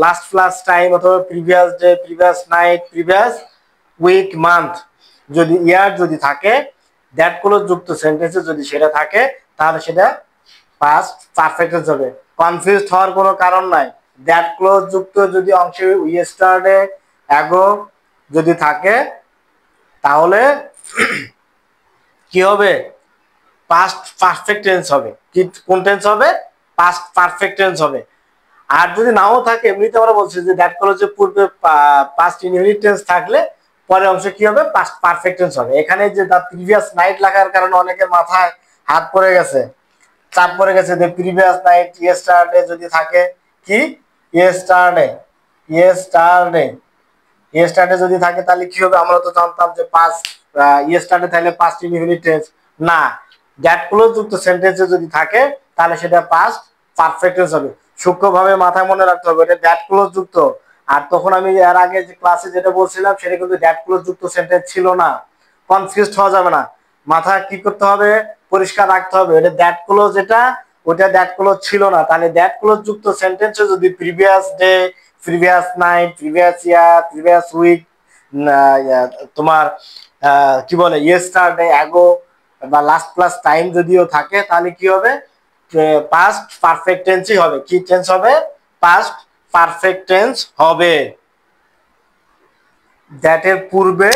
লাস্ট প্লাস টাইম অথবা previous day, previous night, previous week, month যদি ইয়ার যদি থাকে, দ্যাট ক্লোজ যুক্ত সেন্টেন্সে যদি সেটা থাকে তাহলে সেটা পাস্ট পারফেক্ট টেন্স হবে। কনফিউজড হওয়ার কোনো কারণ নাই। দ্যাট ক্লোজ যুক্ত যদি অংশে ইয়েস্টারডে, অ্যাগো যদি থাকে তাহলে কি হবে? পাস্ট পারফেক্ট টেন্স হবে। কি কোন টেন্স হবে? পাস্ট পারফেক্ট টেন্স হবে। আর যদি নাও থাকে, এমনিতে আমরা বলছি যে দ্যাট ক্লজের পূর্বে পাস্ট ইনডিফিনিট টেন্স থাকলে পরের অংশ কি হবে? পাস্ট পারফেক্ট টেন্স হবে। এখানে যে দ্য প্রিভিয়াস নাইট লেখার কারণে অনেকের মাথায় হাত পড়ে গেছে, চাপ পড়ে গেছে যে প্রিভিয়াস নাইট, ইয়েস্টারডে যদি থাকে, কি ইয়েস্টারডে, ইয়েস্টারডে, ইয়েস্টারডে যদি থাকে তাহলে কি হবে? আমরা তো জানতাম যে পাস্ট ইয়েস্টারডে তাহলে পাস্ট ইনডিফিনিট টেন্স না, দ্যাট ক্লোজ যুক্ত সেন্টেন্সে যদি থাকে তাহলে সেটা পাস্ট পারফেক্ট টেন্স হবে। সূক্ষ্মভাবে মাথায় মনে রাখতে হবে এটা দ্যাট ক্লোজ যুক্ত। আর তখন আমি এর আগে যে ক্লাসে যেটা বলছিলাম সেটা কিন্তু দ্যাট ক্লোজ যুক্ত সেন্টেন্স ছিল না। কনফিউজড হওয়া যাবে না, মাথা কি করতে হবে? পরিষ্কার রাখতে হবে। এটা দ্যাট ক্লোজ, এটা ওটা দ্যাট ক্লোজ ছিল না, তাহলে দ্যাট ক্লোজ যুক্ত সেন্টেন্সে যদি previous day, previous night, previous year, previous week, তোমার কি বলে ইয়েস্টারডে, অ্যাগো বা লাস্ট প্লাস টাইম যদিও থাকে, তাহলে কি হবে? পাস্ট পারফেক্ট টেন্সই হবে। কি টেন্স হবে? পাস্ট পারফেক্ট টেন্স হবে। দ্যাটের পূর্বে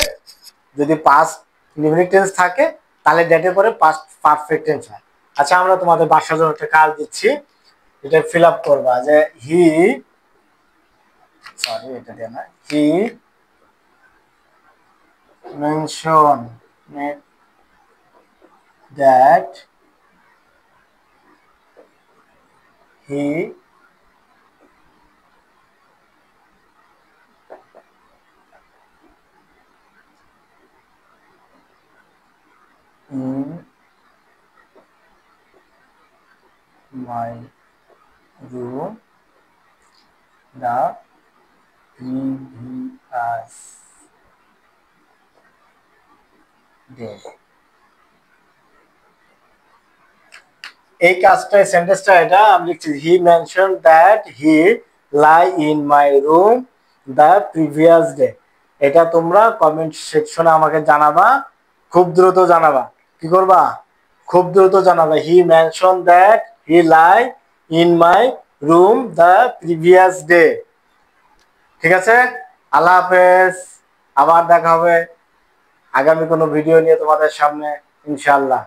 যদি পাস্ট ইনডিফিনিট টেন্স থাকে, তাহলে দ্যাটের পরে পাস্ট পারফেক্ট টেন্স হয়। আচ্ছা, আমরা তোমাদের বাসার জন্য একটা কাজ দিচ্ছি, এটা ফিল আপ করবা যে হি, সরি এটা দিয়ে না, he mention that he in my room the previous day. এই কাজটা, সেন্টেন্সটা এটা আমি লিখছি, he mention that he lie in my room the previous day. এটা তোমরা কমেন্ট সেকশনে আমাকে জানাবা, খুব দ্রুত জানাবা। কি করবা? খুব দ্রুত জানাবা। He mention that he lie in my room the previous day. ঠিক আছে, আল্লাহ হাফেজ। আবার দেখা হবে আগামী কোনো ভিডিও নিয়ে তোমাদের সামনে, ইনশাআল্লাহ।